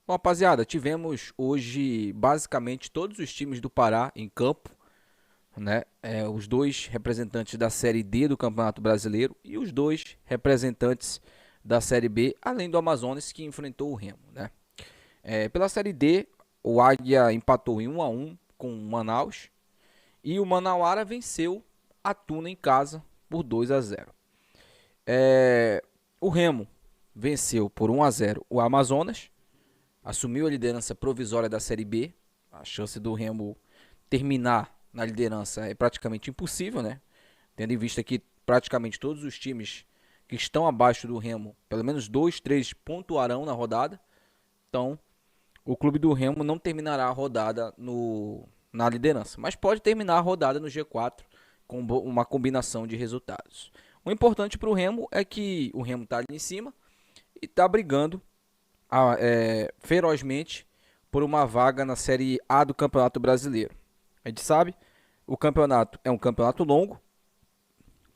Bom, rapaziada, tivemos hoje basicamente todos os times do Pará em campo, né? Os dois representantes da Série D do Campeonato Brasileiro e os dois representantes da Série B, além do Amazonas que enfrentou o Remo, né? Pela Série D, o Águia empatou em 1-1 com o Manaus e o Manauara venceu a Tuna em casa por 2-0. O Remo venceu por 1-0 o Amazonas, assumiu a liderança provisória da Série B. A chance do Remo terminar na liderança é praticamente impossível, né? Tendo em vista que praticamente todos os times que estão abaixo do Remo, pelo menos 2, 3 pontuarão na rodada. Então, o clube do Remo não terminará a rodada na liderança, mas pode terminar a rodada no G4 com uma combinação de resultados. O importante para o Remo é que o Remo está ali em cima e está brigando ferozmente por uma vaga na Série A do Campeonato Brasileiro. A gente sabe, o campeonato é um campeonato longo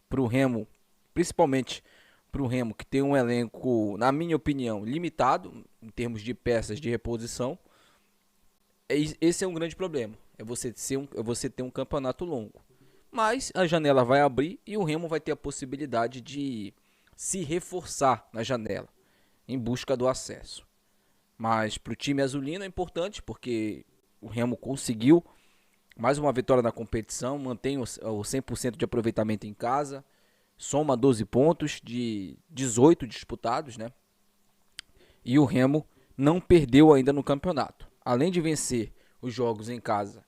para o Remo, principalmente para o Remo que tem um elenco, na minha opinião, limitado em termos de peças de reposição. Esse é um grande problema, é você ter um campeonato longo. Mas a janela vai abrir e o Remo vai ter a possibilidade de se reforçar na janela em busca do acesso. Mas para o time azulino é importante porque o Remo conseguiu mais uma vitória na competição, mantém o 100% de aproveitamento em casa, soma 12 pontos de 18 disputados, né? E o Remo não perdeu ainda no campeonato. Além de vencer os jogos em casa,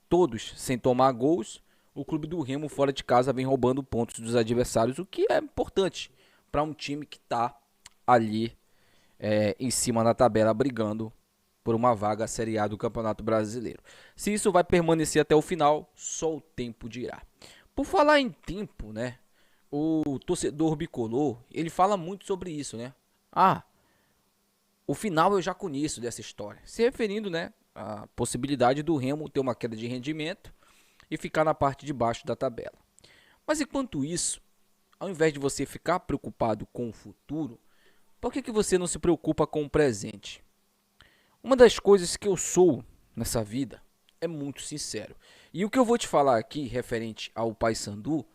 todos sem tomar gols, o clube do Remo fora de casa vem roubando pontos dos adversários, o que é importante para um time que está ali em cima da tabela brigando por uma vaga à Série A do Campeonato Brasileiro. Se isso vai permanecer até o final, só o tempo dirá. Por falar em tempo, né? O torcedor bicolor, ele fala muito sobre isso, né? O final eu já conheço dessa história. Se referindo, né, à possibilidade do Remo ter uma queda de rendimento e ficar na parte de baixo da tabela. Mas enquanto isso, ao invés de você ficar preocupado com o futuro, por que você não se preocupa com o presente? Uma das coisas que eu sou nessa vida é muito sincero. E o que eu vou te falar aqui referente ao Paysandu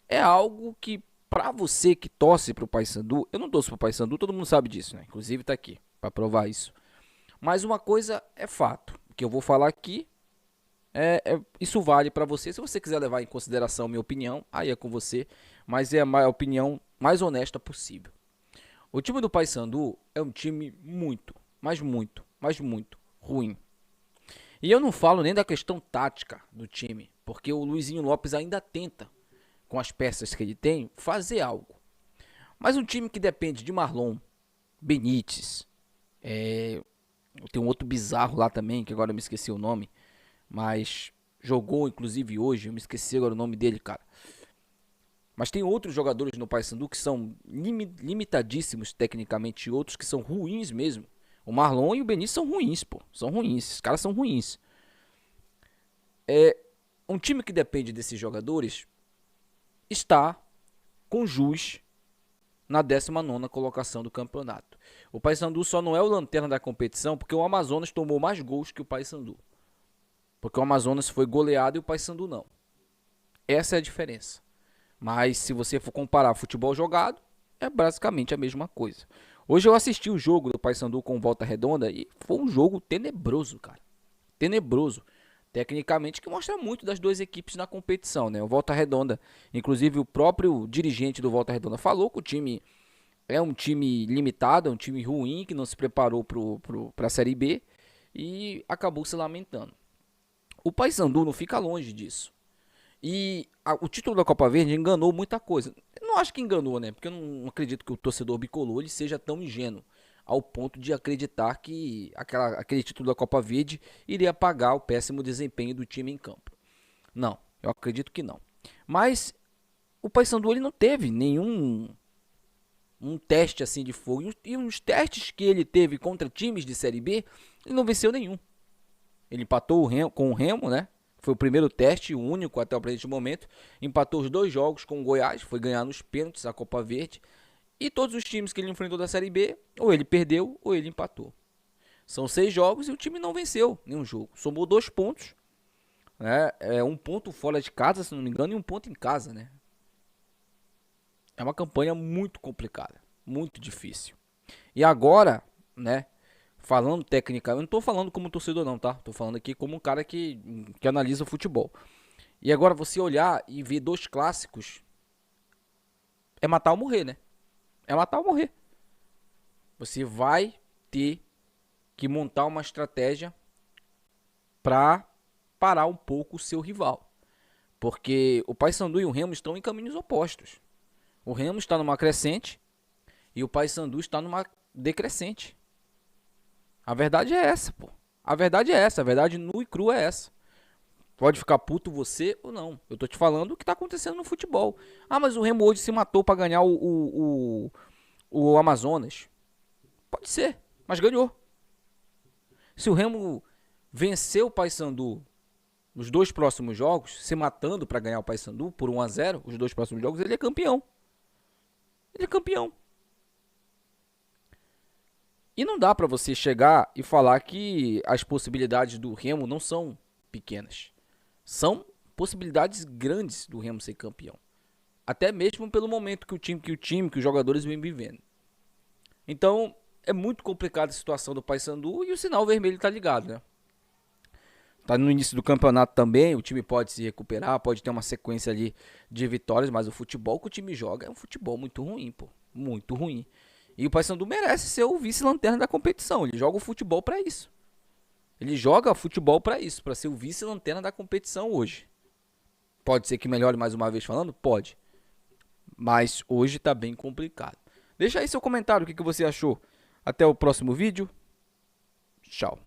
é algo que para você que torce para o Paysandu, eu não torço para o Paysandu, todo mundo sabe disso, né? Inclusive está aqui para provar isso. Mas uma coisa é fato, o que eu vou falar aqui isso vale para você. Se você quiser levar em consideração a minha opinião, aí é com você, mas é a opinião mais honesta possível. O time do Paysandu é um time muito, mas muito, mas muito ruim. E eu não falo nem da questão tática do time, porque o Luizinho Lopes ainda tenta, com as peças que ele tem, fazer algo. Mas um time que depende de Marlon, Benítez, tem um outro bizarro lá também, que agora eu me esqueci o nome, mas jogou inclusive hoje, eu me esqueci agora o nome dele, cara. Mas tem outros jogadores no Paysandu que são limitadíssimos tecnicamente e outros que são ruins mesmo. O Marlon e o Benítez são ruins, pô. São ruins, esses caras são ruins. Um time que depende desses jogadores está com jus na 19ª colocação do campeonato. O Paysandu só não é o lanterna da competição porque o Amazonas tomou mais gols que o Paysandu. Porque o Amazonas foi goleado e o Paysandu não. Essa é a diferença. Mas se você for comparar futebol jogado, é basicamente a mesma coisa. Hoje eu assisti o jogo do Paysandu com Volta Redonda e foi um jogo tenebroso, cara. Tenebroso. Tecnicamente, que mostra muito das duas equipes na competição, né? O Volta Redonda, inclusive o próprio dirigente do Volta Redonda falou que o time é um time limitado, é um time ruim, que não se preparou para a Série B e acabou se lamentando. O Paysandu não fica longe disso. E o título da Copa Verde enganou muita coisa. Eu não acho que enganou, né? Porque eu não acredito que o torcedor bicolor ele seja tão ingênuo ao ponto de acreditar que aquele título da Copa Verde iria apagar o péssimo desempenho do time em campo. Não, eu acredito que não. Mas o Paysandu ele não teve nenhum teste assim de fogo. E os testes que ele teve contra times de Série B, ele não venceu nenhum. Ele empatou com o Remo, né? Foi o primeiro teste, o único até o presente momento. Empatou os 2 jogos com o Goiás, foi ganhar nos pênaltis a Copa Verde. E todos os times que ele enfrentou da Série B, ou ele perdeu ou ele empatou. São 6 jogos e o time não venceu nenhum jogo. Somou 2 pontos, né? É 1 ponto fora de casa, se não me engano, e 1 ponto em casa, né? É uma campanha muito complicada, muito difícil. E agora, né? Falando tecnicamente, eu não tô falando como torcedor não, tá? Tô falando aqui como um cara que analisa o futebol. E agora você olhar e ver 2 clássicos é matar ou morrer, né? É matar ou morrer. Você vai ter que montar uma estratégia para parar um pouco o seu rival. Porque o Paysandu e o Remo estão em caminhos opostos. O Remo está numa crescente e o Paysandu está numa decrescente. A verdade é essa, pô. A verdade é essa, a verdade nua e crua é essa. Pode ficar puto você ou não. Eu tô te falando o que tá acontecendo no futebol. Ah, mas o Remo hoje se matou para ganhar o Amazonas. Pode ser, mas ganhou. Se o Remo venceu o Paysandu nos 2 próximos jogos, se matando para ganhar o Paysandu por 1-0, os 2 próximos jogos, ele é campeão. Ele é campeão. E não dá para você chegar e falar que as possibilidades do Remo não são pequenas. São possibilidades grandes do Remo ser campeão. Até mesmo pelo momento que os jogadores vêm vivendo. Então, é muito complicada a situação do Paysandu e o sinal vermelho tá ligado, né? Tá no início do campeonato também, o time pode se recuperar, pode ter uma sequência ali de vitórias, mas o futebol que o time joga é um futebol muito ruim, pô. Muito ruim. E o Paysandu merece ser o vice-lanterna da competição. Ele joga o futebol pra isso. Ele joga futebol pra isso, pra ser o vice-lanterna da competição hoje. Pode ser que melhore mais uma vez falando? Pode. Mas hoje tá bem complicado. Deixa aí seu comentário, o que você achou. Até o próximo vídeo. Tchau.